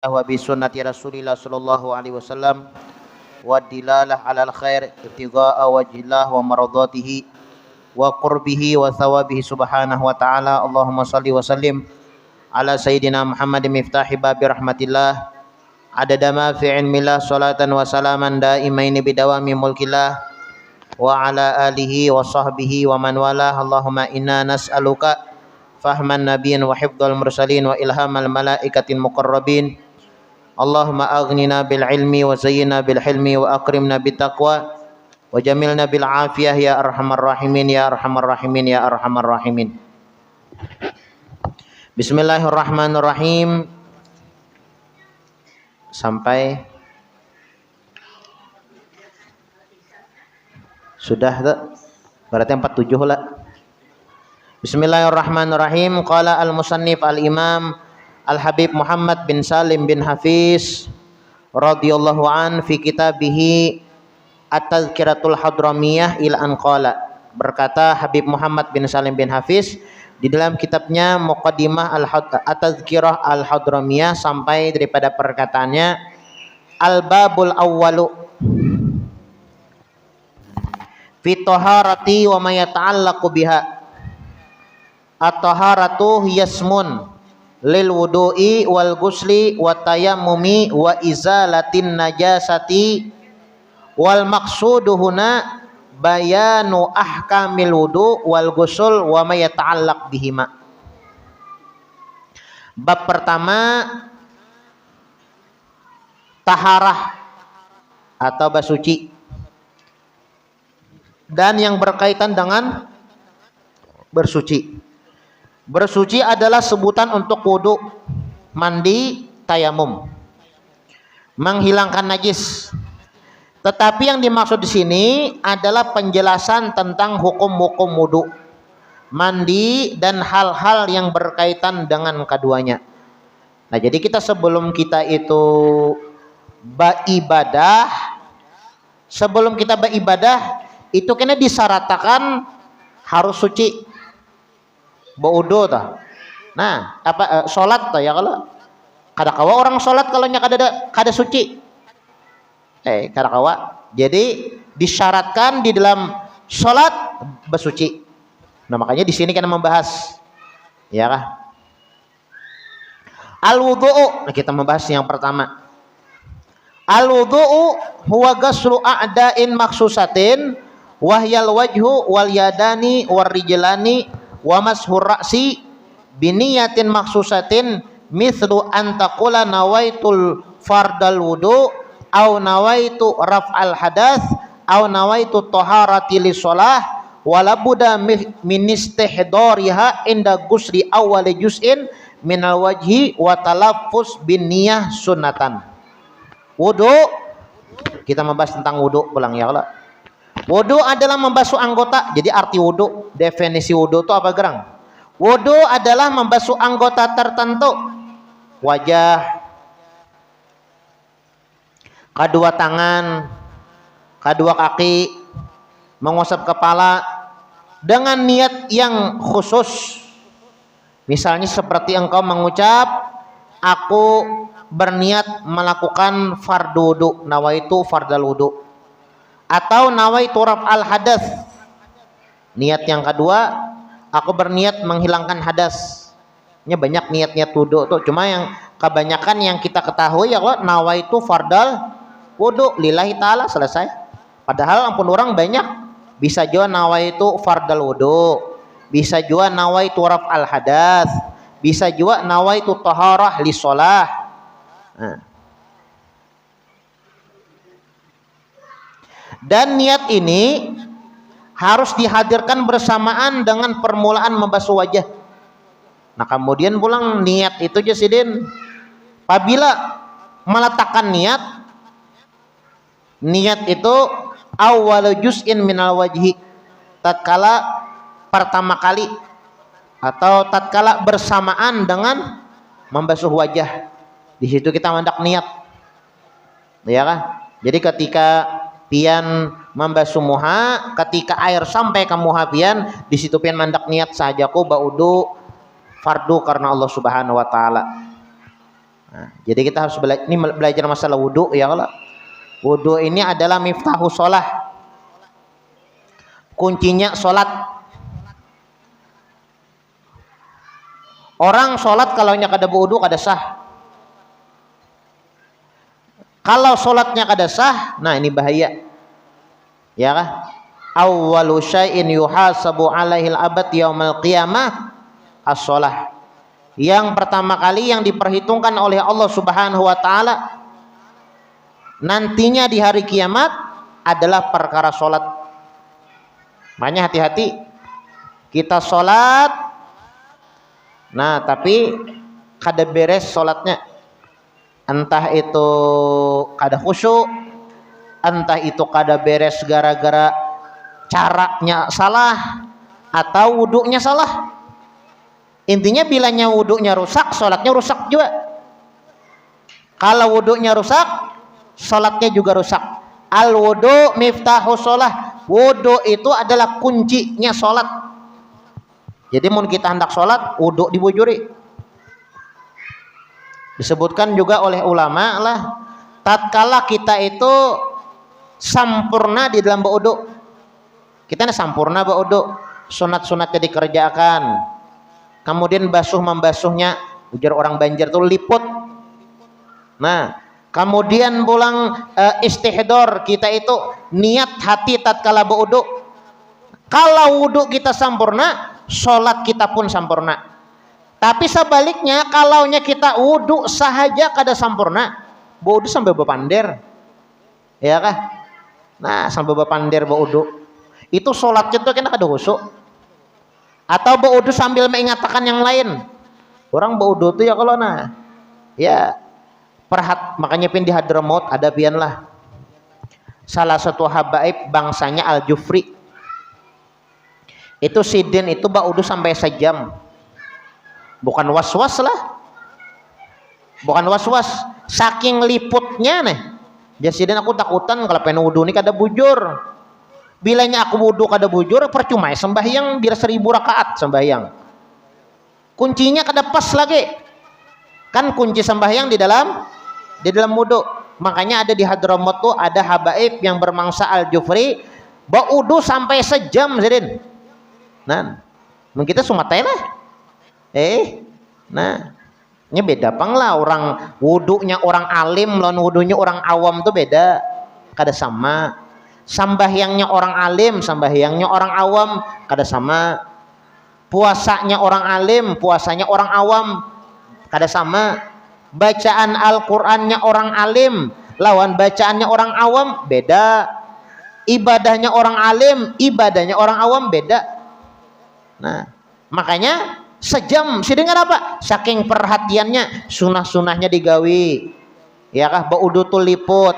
wa bi sunnati Rasulillah sallallahu alaihi wasallam wa dilalah alal khair ibtigha'a wajhillah wa maradatihi wa qurbihi wa thawabihi subhanahu wa ta'ala. Allahumma salli wa sallim ala sayyidina Muhammadin miftahi babi rahmatillah adada ma fi ilmillah salatan wa salaman daimaini bidawami mulkillah wa ala alihi wa sahbihi wa man wala. Allahumma inna nas'aluka fahman nabiyyin wa hifdzal mursalin wa ilhamal malaikatil muqarrabin. Allahumma aghnina bil ilmi wa zayyina bil hilmi wa akrimna bit taqwa wa jamilna bil afiyah ya arhamar rahimin ya arhamar rahimin ya arhamar rahimin. Bismillahirrahmanirrahim. Sampai sudah tak? Berarti 47 lah. Bismillahirrahmanirrahim. Qala al-musannif al-imam al-habib Muhammad bin Salim bin Hafiz radhiyallahu an fi kitabihi At-Tazkiratul Hadramiyah ila an qala. Berkata Habib Muhammad bin Salim bin Hafiz di dalam kitabnya Muqaddimah At-Tazkirah Al-Hadramiyah sampai daripada perkataannya al-babul awwalu fi taharati wa ma yata'allaqu biha. At-taharatu yasmun lil wudu'i wal ghusli wa tayammumi wa izalatin najasati wal maqsudu huna bayanu ahkamil wudu' wal ghusl wa ma yata'allaq bihima. Bab pertama, taharah atau basuci dan yang berkaitan dengan bersuci. Bersuci adalah sebutan untuk wudu, mandi, tayamum, menghilangkan najis. Tetapi yang dimaksud di sini adalah penjelasan tentang hukum-hukum wudu, mandi dan hal-hal yang berkaitan dengan keduanya. Nah, jadi kita sebelum kita itu beribadah, itu kena disyaratkan harus suci. Baudo tah. Nah, salat tah ya kalau kada kawa orang salat kalau nya kada suci. Kada kawa. Jadi disyaratkan di dalam salat bersuci. Nah, makanya di sini kita membahas ya kah? Al-wudu'u. Nah, kita membahas yang pertama. Al-wudu'u huwa ghuslu a'da'in makhsusatin wahyal wajhu wal yadani war rijlani wa mashur ra'si biniyatin maksusatin mithlu an taqula nawaitul fardal wudu au nawaitu raf'al hadath au nawaitu taharati li shalah wala budda min istihdariha inda ghusli awwal juz'in minal wajhi wa talaffuz bin niyah sunnatan. Wudu, kita membahas tentang wudu pulang ya Allah. Wudu adalah membasuh anggota. Jadi arti wudu, definisi wudu itu apa gerang? Wudu adalah membasuh anggota tertentu. Wajah, kedua tangan, kedua kaki, mengusap kepala dengan niat yang khusus. Misalnya seperti engkau mengucap, aku berniat melakukan fardu wudu, nawaitu fardal wudu. Atau nawaitu raf'al hadas. Niat yang kedua, aku berniat menghilangkan hadas. Ini banyak niat-niat wudu tuh. Cuma yang kebanyakan yang kita ketahui ya kalau nawaitu fardal wudu lillahi ta'ala selesai. Padahal ampun orang banyak. Bisa juga nawaitu fardal wudu, bisa juga nawaitu raf'al hadas, bisa juga nawaitu taharah li shalah. Nah. Dan niat ini harus dihadirkan bersamaan dengan permulaan membasuh wajah. Nah, kemudian pulang niat itu jasidin. Apabila meletakkan niat itu awal juz'in minal wajhi, tatkala pertama kali atau tatkala bersamaan dengan membasuh wajah. Di situ kita mendak niat. Ya kan? Jadi ketika pian membasuh muha, ketika air sampai ke muha pian, di situ pian mandak niat saja ku baudu fardu karena Allah Subhanahu wa taala. Nah, jadi kita harus belajar masalah wudu ya Allah. Wudu ini adalah miftahu sholah, kuncinya sholat. Orang sholat kalau nya kada wudu kada sah. Kalau sholatnya kada sah, nah ini bahaya. Ya kah? Awwalu syai'in yuhasabu alaihil abad yaumal qiyamah as-sholah. Yang pertama kali yang diperhitungkan oleh Allah Subhanahu wa taala nantinya di hari kiamat adalah perkara sholat. Makanya hati-hati kita sholat, nah tapi kada beres sholatnya, entah itu kada khusyuk, entah itu kada beres gara-gara caranya salah atau wuduknya salah. Intinya bilanya wuduknya rusak, sholatnya rusak juga. Kalau wuduknya rusak, sholatnya juga rusak. Al wudu miftahu sholah. Wudu itu adalah kuncinya sholat. Jadi mau kita hendak sholat, wudu dibujuri. Disebutkan juga oleh ulama lah, tatkala kita itu sampurna di dalam berwudu, kita sampurna berwudu, sunat-sunatnya dikerjakan, kemudian basuh membasuhnya, ujar orang Banjar tuh liput. Nah, kemudian pulang istihdor, kita itu niat hati tatkala berwudu. Kalau wudu kita sampurna, sholat kita pun sampurna. Tapi sebaliknya, kalaunya kita wudu sahaja kada sampurna, berwudu sampai berpander, ya kah? Nah, sampai berpander berwudu, itu sholatnya tuh kena kada khusyuk. Atau berwudu sambil mengatakan yang lain. Orang berwudu tuh ya kalau ya makanya pin di Hadramaut ada pian lah. Salah satu habaib bangsanya Al-Jufri. Itu sidin itu berwudu sampai sejam. Bukan was-was lah. Bukan was-was, saking liputnya nih. Jadi aku takutan kalau pengen wudu ini kada bujur. Bilanya aku wudu kada bujur, percuma ya sembahyang biar 1000 rakaat sembahyang. Kuncinya kada pas lagi. Kan kunci sembahyang di dalam wudu. Makanya ada di Hadramaut tuh ada habaib yang bermangsa Al-Jufri wudu sampai sejam Zidin. Nah, kita sumatai lah. Nah, ini beda panglah orang wudunya orang alim lawan wudunya orang awam tuh beda, kada sama. Sambahyangnya orang alim, sambahyangnya orang awam kada sama. Puasanya orang alim, puasanya orang awam kada sama. Bacaan Al-Qur'annya orang alim lawan bacaannya orang awam beda. Ibadahnya orang alim, ibadahnya orang awam beda. Nah, makanya sejam sih dengan apa? Saking perhatiannya, sunah-sunahnya digawi. Ya kah, berwudu tuh liput.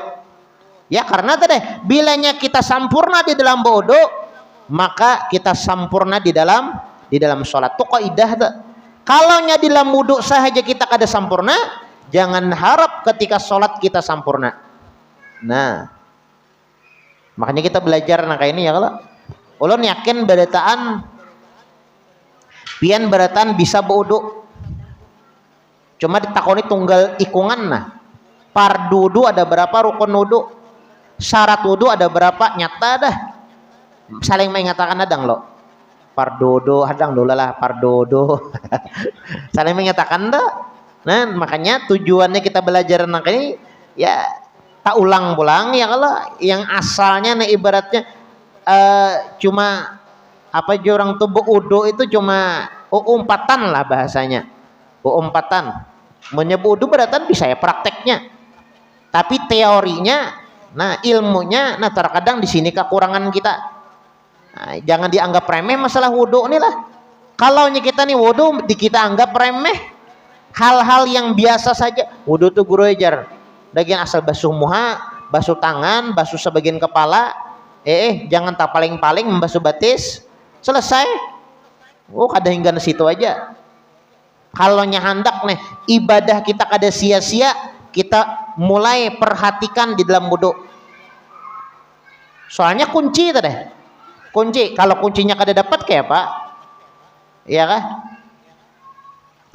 Ya karena tadi bilanya kita sampurna di dalam berwudu, maka kita sampurna di dalam sholat. Itu kaidah tuh. Kalaunya di dalam wudu sahaja kita kada sampurna, jangan harap ketika sholat kita sampurna. Nah, makanya kita belajar kayak ini ya kalau ulun yakin badataan pian beratan bisa berwudu. Cuma ditakoni tunggal ikungan Fardu wudu ada berapa, rukun wudu, syarat wudu ada berapa, nyata dah. Saling mengatakan adang lo. Fardu wudu adang dulu lah fardu wudu. Saling mengatakan dah. Nah, makanya tujuannya kita belajar ini ya tak ulang-ulang ya kalau yang asalnya ibaratnya cuma apa aja orang tuh berwudu itu cuma umpatan lah bahasanya. Umpatan. Menyebut wudu beratan bisa ya prakteknya. Tapi teorinya, ilmunya, terkadang di sini kekurangan kita. Nah, jangan dianggap remeh masalah wudu nih lah. Kalau kita nih wudu kita anggap remeh. Hal-hal yang biasa saja. Wudu tuh guru ajar. Bagian asal basuh muha, basuh tangan, basuh sebagian kepala. Jangan tak paling-paling membasuh batis. Selesai. Kada hingga ke situ aja. Kalau hendak ibadah kita kada sia-sia, kita mulai perhatikan di dalam wudu. Soalnya kunci tadi. Kunci, kalau kuncinya kada dapat kayak apa? Iya kah?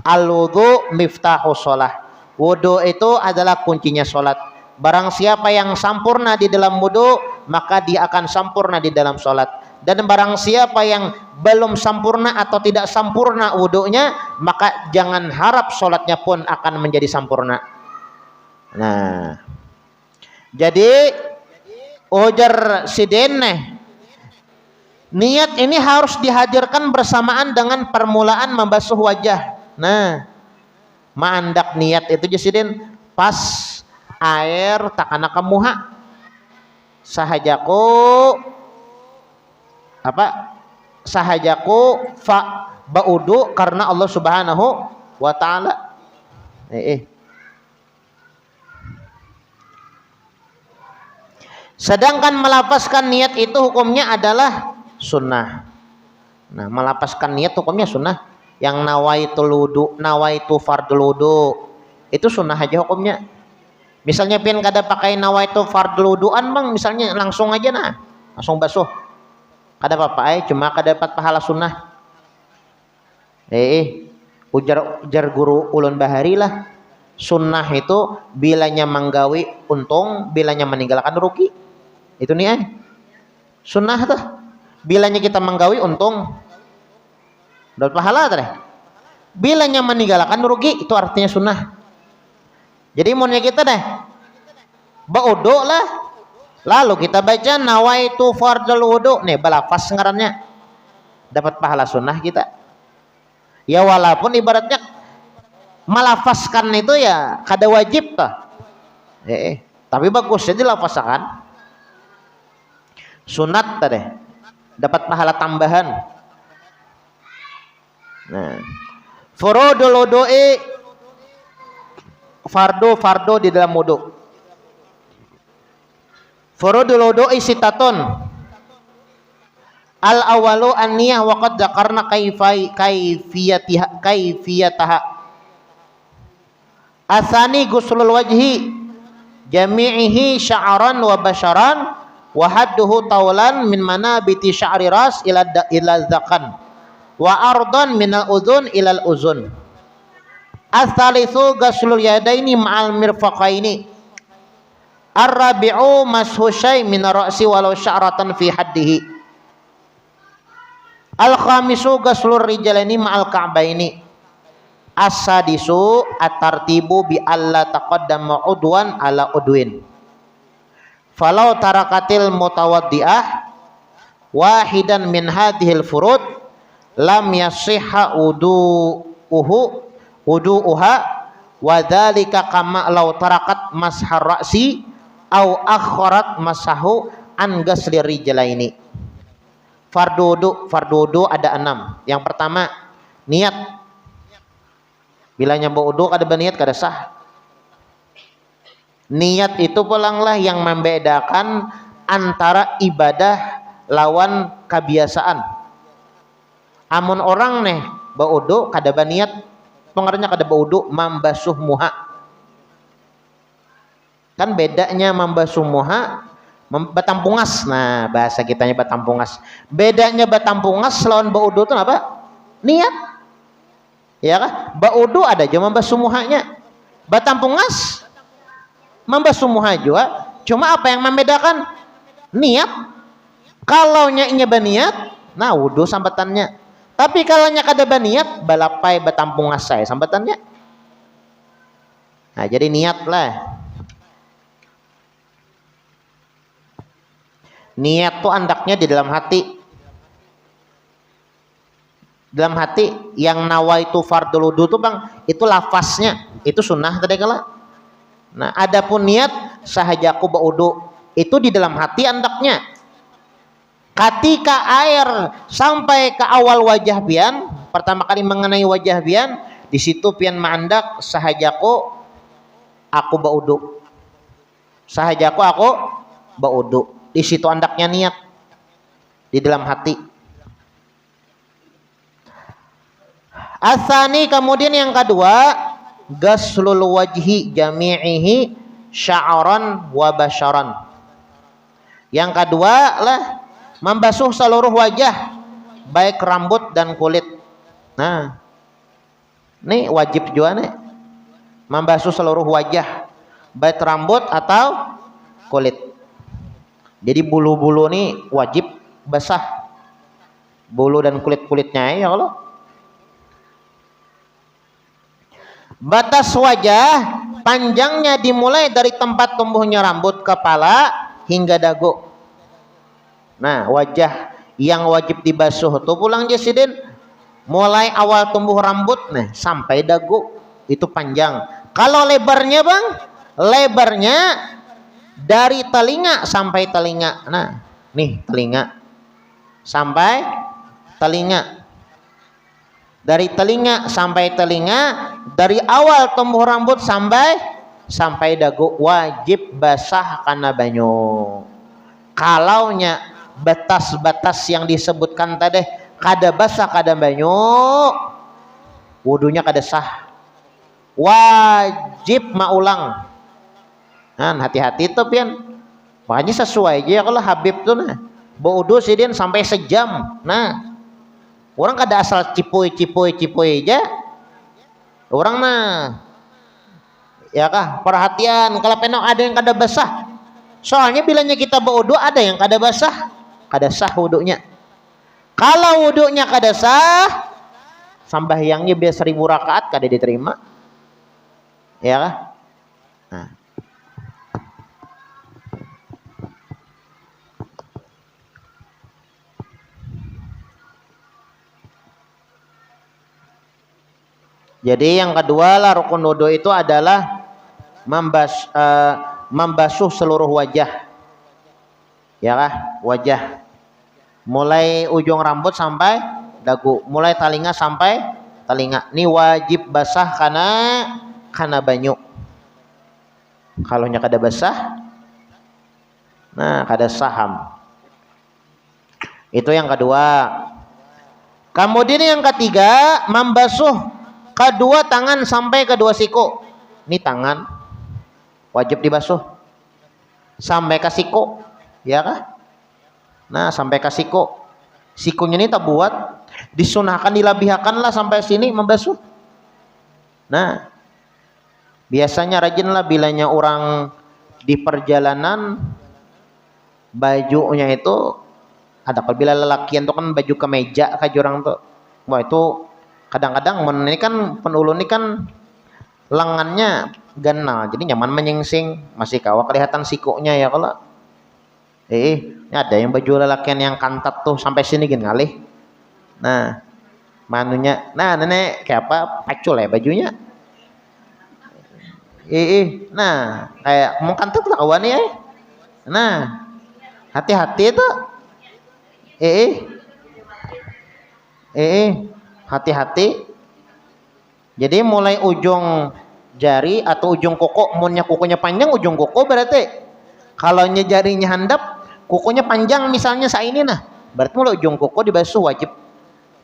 Al-wudu miftahu sholah. Wudu itu adalah kuncinya sholat. Barang siapa yang sempurna di dalam wudu, maka dia akan sempurna di dalam sholat. Dan barang siapa yang belum sempurna atau tidak sempurna wudunya, maka jangan harap sholatnya pun akan menjadi sempurna. Nah, jadi ujar sidene, niat ini harus dihadirkan bersamaan dengan permulaan membasuh wajah. Nah, mandak niat itu jasidin pas air takana kamuha sahajaku apa sahajaku fa baudu karena Allah Subhanahu wa taala. Sedangkan melafazkan niat itu hukumnya adalah sunnah. Nah, melafazkan niat hukumnya sunnah. Yang nawaitul wudu, nawaitu fardul wudu, itu sunnah aja hukumnya. Misalnya pian kada pakai nawaitu fardul wuduan bang, misalnya langsung aja nah, langsung basuh. Kada apa-apa cuma kada dapat pahala sunnah. Ujar guru ulun bahari lah. Sunnah itu bilanya menggawi untung, bilanya meninggalkan rugi. Itu nih sunnah tuh. Bilanya kita menggawi untung, dapat pahala tadi. Bilanya meninggalkan rugi, itu artinya sunnah. Jadi maunya kita deh baudu lah, lalu kita baca nawaitu fardul wudu, nih balafaz ngarannya, dapat pahala sunnah kita. Ya walaupun ibaratnya malafazkan itu ya kada wajib tuh. Tapi bagus jadi lafazkan sunat tadi, dapat pahala tambahan. Nah, furudul wudu'i, fardu di dalam wudu. Furudul wudu'i sitatun. Al awalu an-niyah wa qad dzakarna kaifiyataha. Atsani guslul wajhi jami'ihi sya'ran wa basharan wa hadduhu taulan min manabiti sya'ri ras ila dzakan wa ardan minal udhun ilal uzun. Ats-tsalitsu ghaslul yadaini ma'al mirfaqaini. Ar-rabi'u mashu syai' min ra'si walau sya'ratan fi haddihi. Al-khamisu ghaslur rijalaini ma'al ka'baini. As-sadisu at-tartibu bi alla taqaddama udwan ala udwin. Falau tarakatil mutawaddi'ah wahidan min hadhil furud lam yasihha wudu'uha wa dzalika kama law tarakat mashar ra'si au akharat masahu an ghasli rijlaini. Fardu wudu ada 6. Yang pertama niat. Bila nyambung wudu kada berniat kada sah. Niat itu pulanglah yang membedakan antara ibadah lawan kebiasaan. Amun orang nih baudu kada baniat, pengernya kada baudu membasuh muha. Kan bedanya membasuh muha, batampungas. Nah, bahasa kitanya batampungas. Bedanya batampungas lawan baudu itu apa? Niat. Ya kan? Baudu ada cuma membasuh muhanya. Batampungas membasuh muha juga. Cuma apa yang membedakan? Niat. Kalau nya baniat, nah wudu sambatannya. Tapi kalau nya kada baniat, balapai batampungas saya sambatannya. Nah, jadi niatlah. Niat tuh andaknya di dalam hati. Dalam hati yang nawaitu fardul wudu tuh bang, itu lafaznya, itu sunnah tadi kala. Nah, adapun niat sahajaku baudu itu di dalam hati andaknya. Ketika air sampai ke awal wajah pian, pertama kali mengenai wajah pian, di situ pian mandak sahajaku aku baudu. Sahajaku aku baudu. Di situ andaknya niat di dalam hati. Asani kemudian yang kedua, ghaslul wajhi jami'ihi sya'ran wa basharan. Yang kedua lah membasuh seluruh wajah, baik rambut dan kulit. Nah, ini wajib juga nih. membasuh seluruh wajah, baik rambut atau kulit. Jadi bulu-bulu ini wajib basah, bulu dan kulit-kulitnya ya Allah. Batas wajah panjangnya dimulai dari tempat tumbuhnya rambut kepala hingga dagu. Nah, wajah yang wajib dibasuh tuh pulang Jasidin mulai awal tumbuh rambut nih sampai dagu itu panjang. Kalau lebarnya Bang, lebarnya dari telinga sampai telinga. Nah, nih telinga sampai telinga. Dari telinga sampai telinga, dari awal tumbuh rambut sampai dagu wajib basah karena banyu. Kalaunya batas-batas yang disebutkan tadi kada basah kada banyu, wudunya kada sah. Wajib maulang. Nah, hati-hati tuh pian. Makanya sesuai aja kalau Habib tuh nah. Wudu sidin sampai sejam. Nah, orang kada asal cipoy aja. Orang mah ya kah perhatian kalau penok ada yang kada basah. Soalnya bilanya kita berwudu ada yang kada basah, kada sah wudunya. Kalau wudunya kada sah, sembahyangnya biasa 1000 rakaat kada diterima. Ya kah? Nah. Jadi yang kedua lah rukun wudu itu adalah membasuh seluruh wajah. Ya kah? Wajah. Mulai ujung rambut sampai dagu, mulai telinga sampai telinga. Ini wajib basah karena banyu. Kalau nya kada basah, nah kada saham. Itu yang kedua. Kemudian yang ketiga, membasuh kedua tangan sampai kedua siku. Ini tangan wajib dibasuh sampai ke siku, ya kah? Nah, sampai ke siku. Sikunya ini tak buat disunahkan dilabihkanlah sampai sini membasuh. Nah, biasanya rajinlah bilanya orang di perjalanan bajunya itu ada kalau bila lelakian tuh kan baju kemeja kayak orang tuh. Wah, itu kadang-kadang ini kan penulun ini kan lengannya ganal jadi nyaman menyingsing masih kawa kelihatan sikunya ya kalau ini ada yang baju lelakian yang kantat tuh sampai sini gini ngalih. Nah manunya nah nenek kayak apa pacul ya bajunya nah kayak mau kantat lah kawan ya. Nah hati-hati tuh hati-hati. Jadi mulai ujung jari atau ujung kuku, munnya kukunya panjang ujung kuku berarti kalau jarinya handap kukunya panjang misalnya ini nah berarti mulai ujung kuku dibasuh wajib.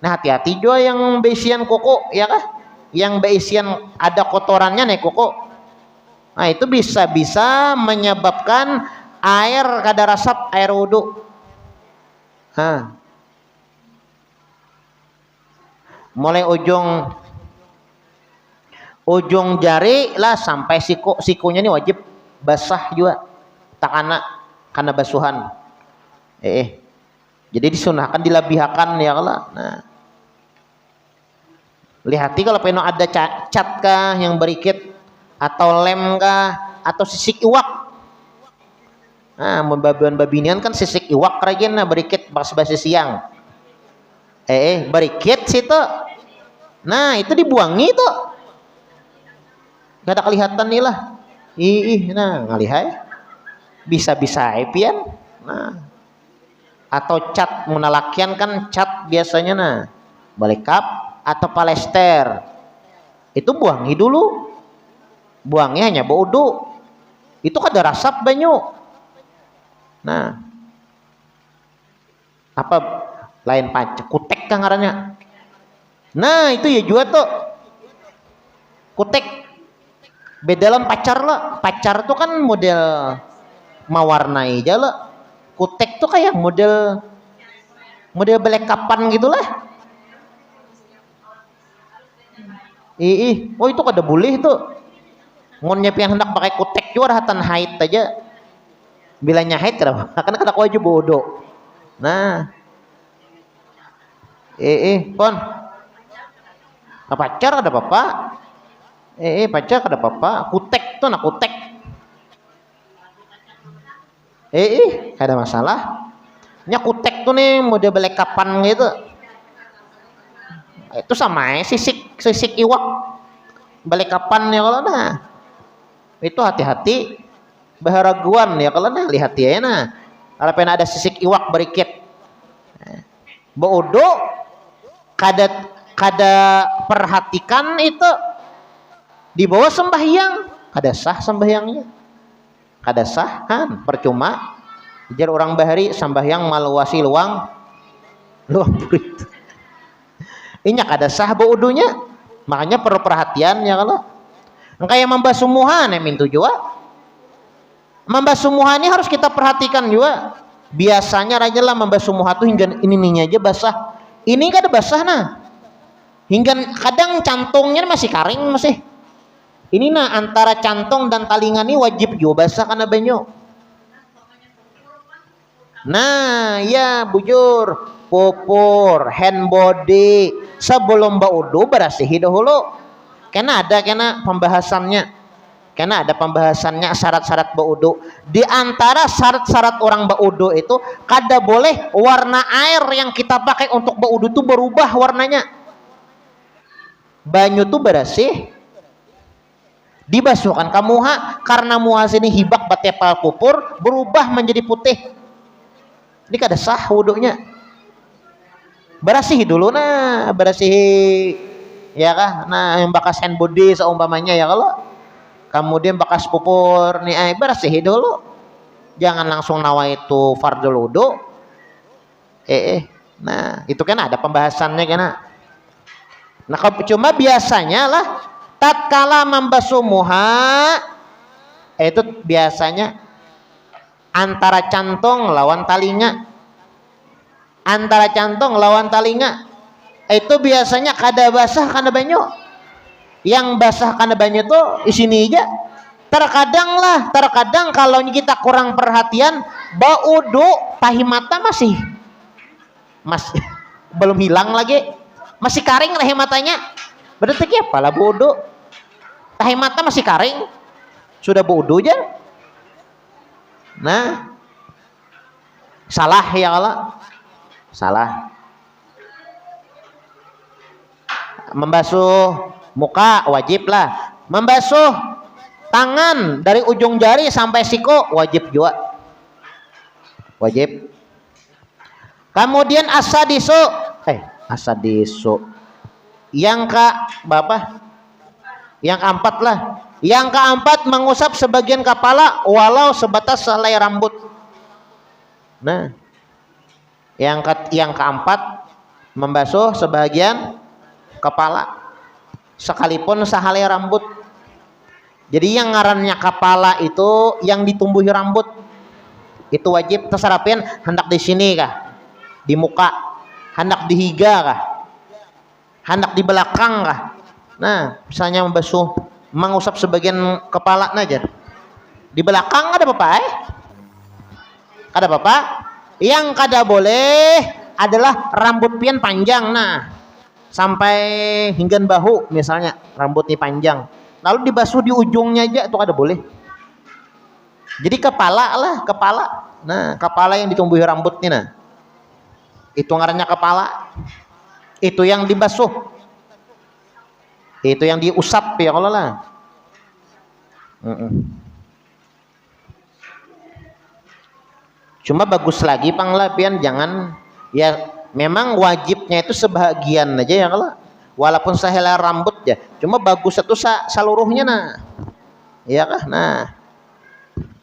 Nah hati-hati juga yang beisian kuku ya kah, yang beisian ada kotorannya nih kuku. Nah itu bisa menyebabkan air kada rasap air wudhu. Nah, mulai ujung jari lah sampai sikunya ini wajib basah juga karena basuhan. Jadi disunahkan dilabihkan ya kalau. Nah, lihati kalau pengen ada cat kah yang berikit atau lem kah atau sisik iwak. Nah, babinian kan sisik iwak rajin nah berikit pas basi siang. Berikit situ. Nah, itu dibuangi tuh. Gak ada kelihatan nih lah. Nah ngalihai. Bisa-bisa pian. Nah. Atau cat menalakian kan cat biasanya nah. Balikap atau palester. Itu buangi dulu. Buangi hanya baudu. Itu kada rasap banyu. Nah. Apa lain pancak kutek kan ngarannya. Nah, itu ya juga tuh. Kutek bedalam pacar lah. Pacar tuh kan model mewarnai aja lah. Kutek tuh kayak model belekapan gitulah. Oh itu kada boleh tuh. Ngunnya pian hendak pakai kutek juga hatan haid aja. Bilanya haid kenapa? Karena kena wajib bodoh. Nah, pon. Pacar ada apa? Pacar ada apa? Kutek tuh nak kutek. Ada masalah. Nya kutek tuh nih model belekapan gitu. Itu sama sisik iwak belekapan ya kalau nah. Itu hati-hati baharaguan ya kalau nah lihat ya nah. Kalau pernah ada sisik iwak berikit. Bodoh kada perhatikan itu di bawah sembahyang kada sah sembahyangnya, kada sah kan percuma jar orang bahari sembahyang maluasi luang purit inya kada sah baudunya, makanya perlu perhatian ya kalau kayak membasuh muha nemin juga membasuh muha ini harus kita perhatikan juga. Biasanya raja lah membasuh muha tuh hingga ini aja basah, ini kada basah nah hingga kadang cantongnya masih karing masih ini nah antara cantong dan talingan ini wajib juga basah karena banyu. Nah ya bujur pupur hand body sebelum baudu berasihi dahulu karena ada pembahasannya. Karena ada pembahasannya syarat-syarat baudu. Di antara syarat-syarat orang baudu itu kada boleh warna air yang kita pakai untuk baudu itu berubah warnanya. Banyu itu bersih dibasuhkan ke muha karena muha sini hibak batepal pupur berubah menjadi putih. Ini kada sah wudunya. Berasihi dulu nah, berasihi ya kah? Nah yang bekas hand body seumpamanya ya kalau kemudian bekas pupur nih berasihi dulu, jangan langsung nawa itu fardul wudu. Nah itu kan ada pembahasannya kan. Nah cuma biasanya lah tatkala membasuh muha itu biasanya antara cantong lawan talinga, antara cantong lawan talinga itu biasanya kada basah kada banyu. Yang basah karena banyak tuh di sini aja. Terkadang kalau kita kurang perhatian baudu tahi mata masih belum hilang lagi, masih karing tahi matanya. Berarti apa lah baudu? Tahi mata masih karing, sudah baudu aja. Nah, salah ya kalau salah. Membasuh muka wajib lah, membasuh tangan dari ujung jari sampai siku wajib juga, wajib. Kemudian asadisu yang keempat lah, yang keempat mengusap sebagian kepala walau sebatas selai rambut. Nah yang keempat membasuh sebagian kepala sekalipun sehalai rambut. Jadi yang ngarannya kepala itu yang ditumbuhi rambut itu wajib terserapin hendak di sini kah, di muka, hendak di higa kah, hendak di belakang kah. Nah misalnya membasuh mengusap sebagian kepala aja di belakang ada apa ada apa. Yang kada boleh adalah rambut pian panjang nah sampai hingga bahu misalnya rambutnya panjang lalu dibasuh di ujungnya aja itu kada boleh. Jadi kepala nah kepala yang ditumbuhi rambutnya nah itu ngarannya kepala, itu yang dibasuh, itu yang diusap ya kalau lah. Cuma bagus lagi panglapian jangan ya. Memang wajibnya itu sebahagian aja ya kalau walaupun sehelai rambut ya, cuma bagus itu seluruhnya nah iya kah. Nah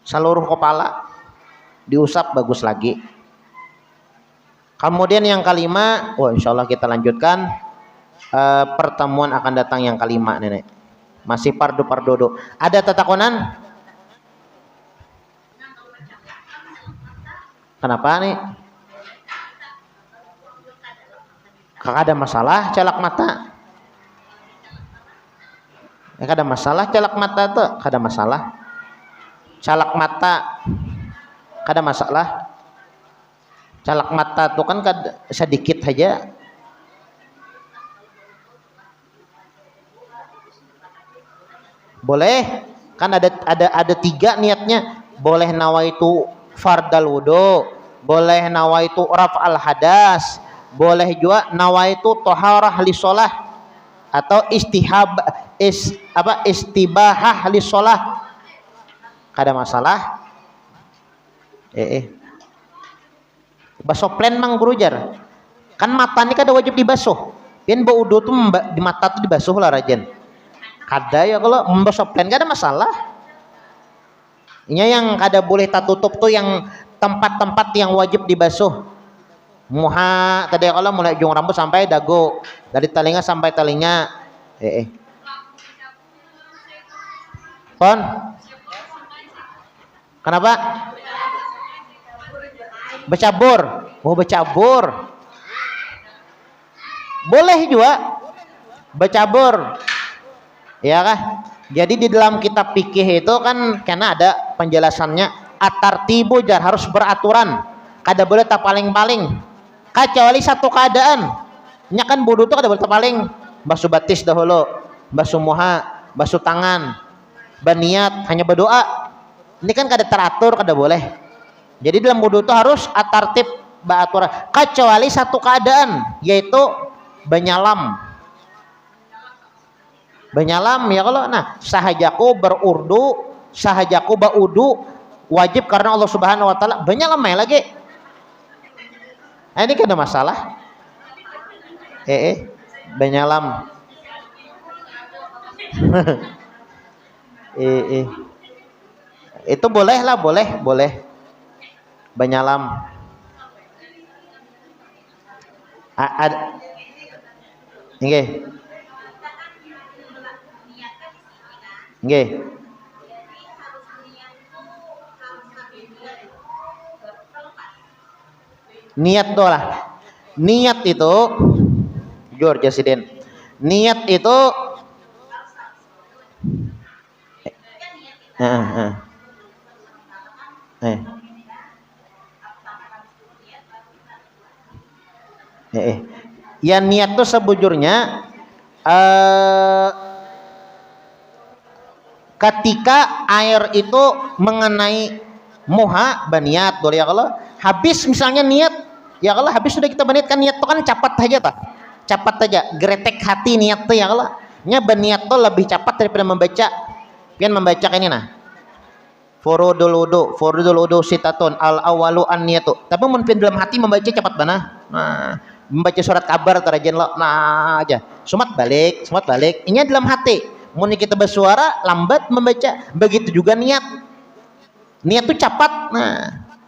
seluruh kepala diusap bagus lagi. Kemudian yang kelima, insyaallah kita lanjutkan pertemuan akan datang yang kelima nenek, masih pardu ada tatakonan kenapa nih? Kakak ada masalah celak mata. Kada masalah calak mata tuh, kada masalah. Calak mata kada masalah. Calak mata tuh kan kada sedikit saja. Boleh, kan ada tiga niatnya. Boleh nawaitu fardal wudu, boleh nawaitu raf'al hadas, boleh juga nawaitu toharah li sholah atau istibahah li sholah. Kada masalah. Basuh plen mang gurujar. Kan mata ini kada wajib dibasuh. Pian baudu tuh di mata tuh dibasuh lah rajen. Kada ya kalau membasuh plen kada masalah. Ini yang kada boleh tak tutup tuh yang tempat-tempat yang wajib dibasuh. Muha tadi kalau mulai ujung rambut sampai dagu, dari telinga sampai telinga. Pon. Kenapa? Bercabur. Oh bercabur. Boleh juga bercabur. Ya kah? Jadi di dalam kitab fikih itu kan karena ada penjelasannya at-tartibu jar harus beraturan. Kada boleh tak paling-paling. Kecuali satu keadaan. Nya kan wudu itu kada boleh tak paling. Basuh batis dahulu, basuh muha, basuh tangan, berniat hanya berdoa. Ini kan kada teratur, kada boleh. Jadi dalam wudu itu harus at-tartib beraturan. Kecuali satu keadaan yaitu benyalam. Benyalam ya kalau sahajaku berurdu, sahajaku baudu wajib karena Allah Subhanahu wa taala. Benyalam lagi. Ini kan ada masalah. Benyalam. Itu boleh lah, boleh. Benyalam. Ada. Nggih. Nggih. Niat tuh lah. Niat itu George Jasidin. Niat itu ya niat tuh sebujurnya ketika air itu mengenai muha baniat boleh ya kalau habis misalnya niat ya kalau habis sudah kita baniatkan niat tuh kan cepat aja tak cepat aja gretek hati niat tuh ya kalau nya baniat tuh lebih cepat daripada membaca pian membaca ini furudul wudu sitatun al awalu an niyatu tapi mun pian dalam hati membaca cepat bana membaca surat kabar terajen lo aja sumat balik ini dalam hati mun kita bersuara lambat membaca begitu juga niat tuh cepat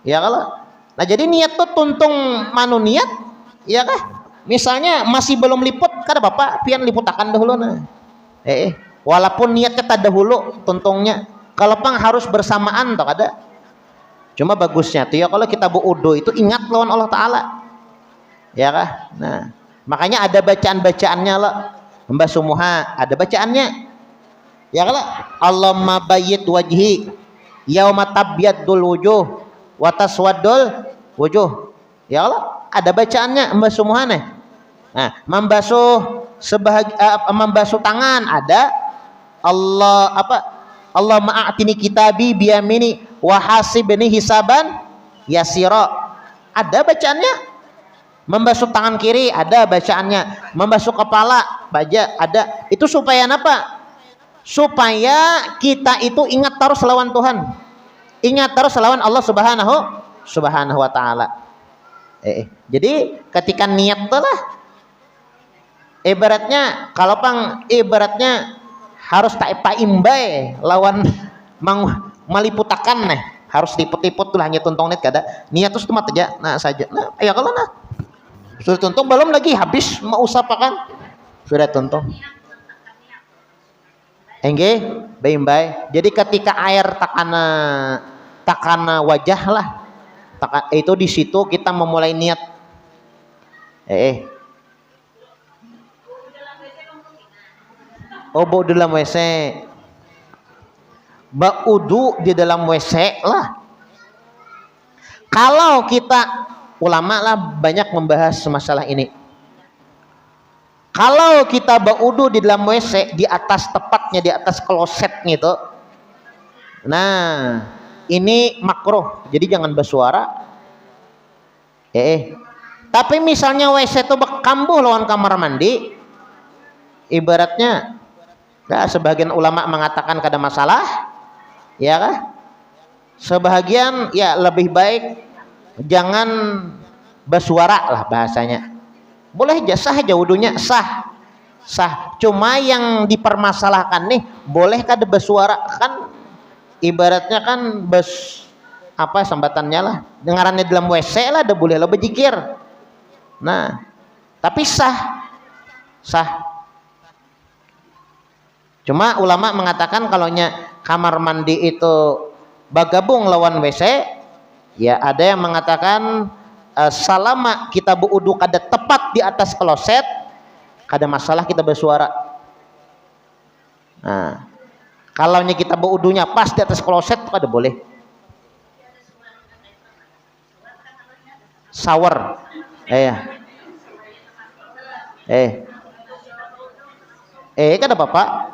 ya kalau jadi niat tuh tuntung manu niat ya kah misalnya masih belum liput kada bapak pian liputakan dahulu walaupun niatnya tak dahulu tuntungnya kalau pang harus bersamaan tak ada cuma bagusnya tuh ya kalau kita berudu itu ingat lawan Allah Ta'ala ya kah makanya ada bacaan-bacaannya loh membasuh muha ada bacaannya ya kalau Allahumma bayyid wajhi yauma tabyadul wujuh wa taswaddul wujuh ya Allah ada bacaannya membasuh muha membasuh membasuh tangan ada Allah ma'atini kitabi biyamini wa hasibni hisaban yasira ada bacaannya membasuh tangan kiri ada bacaannya membasuh kepala baca ada itu supaya apa supaya kita itu ingat terus lawan Tuhan ingat terus lawan Allah subhanahu wa ta'ala jadi ketika niat tuh lah ibaratnya kalau pang ibaratnya harus tak paimbai lawan maliputakan harus liput-liput tuh hanya tuntung kada niat terus cuma aja saja ya kalau sudah tuntung belum lagi habis mau usapakan sudah tuntung engge baimbai jadi ketika air takana wajah lah itu di situ kita memulai niat Oh, bau di dalam WC. Baudu di dalam WC lah. Kalau kita ulama lah banyak membahas masalah ini. Kalau kita baudu di dalam WC di atas tepatnya di atas kloset gitu. Nah, ini makruh. Jadi jangan bersuara. Tapi misalnya WC itu kambuh lawan kamar mandi, ibaratnya, nah, sebagian ulama mengatakan kada masalah, ya kah? Sebahagian ya lebih baik jangan bersuara lah bahasanya. Boleh aja sah aja wudunya sah, sah. Cuma yang dipermasalahkan nih, boleh kada bersuara kan? Ibaratnya kan apa sambatannya lah, dengarannya dalam WC lah, ada boleh lo berzikir. Nah, tapi sah, sah. Cuma ulama mengatakan kalau kamar mandi itu bergabung lawan WC, ya ada yang mengatakan selama kita berwudu kada tepat di atas kloset, kada masalah kita bersuara. Nah, kalau kita berwudunya pas di atas kloset kada boleh. Shower, kan apa-apa.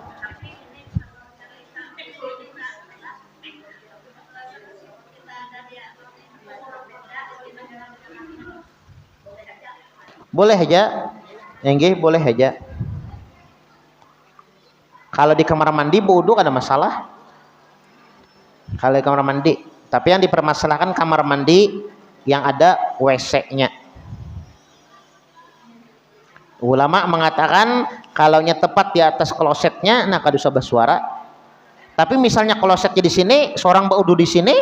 Boleh aja, enggih boleh aja. Kalau di kamar mandi wudu ada masalah. Kalau di kamar mandi, tapi yang dipermasalahkan kamar mandi yang ada WC-nya. Ulama mengatakan kalau tepat di atas klosetnya, nah kada usah bersuara. Tapi misalnya klosetnya di sini, seorang berwudu di sini,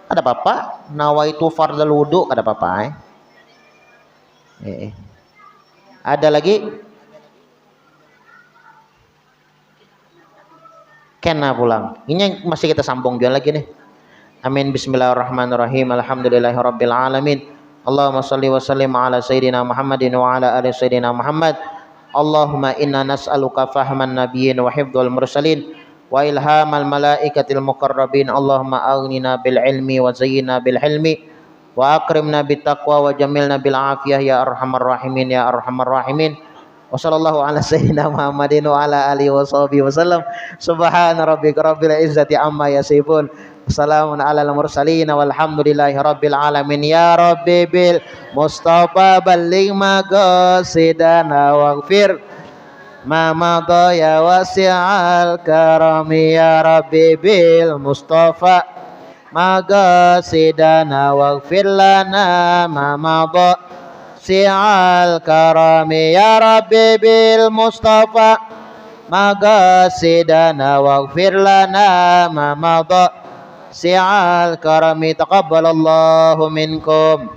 ada apa-apa. Nawaitu fardal wudu, kada apa-apa. Ada lagi? Kena pulang. Ini masih kita sambung juga lagi nih. Amin. Bismillahirrahmanirrahim. Alhamdulillahirabbil alamin. Allahumma shalli wa sallim ala sayyidina Muhammadin wa ala ali sayyidina Muhammad. Allahumma inna nas'aluka fahman nabiyyin wa hifdzal mursalin wa ilhamal malaikatil muqarrabin. Allahumma aghnina bil ilmi wa zayyinna bil hilmi wa akrimna bit taqwa wa jamilna bil afiyah ya arhamar rahimin ya arhamar rahimin. Wa sallallahu ala sayyidina Muhammadin wa ala alihi wa sahbihi wasallam. Subhana rabbika rabbil izzati amma yasifun. Assalamun alal mursalin walhamdulillahi rabbil alamin. Ya rabbi bil mustafa balligh maqasidana waghfir ma madha ya wasi'al karami. Ya rabbi bil mustafa maqasidana waghfir lana ma madha si'al karami. Ya rabbi bil mustafa maqasidana waghfir lana ma madha si'al karami. Taqabbalallahu minkum.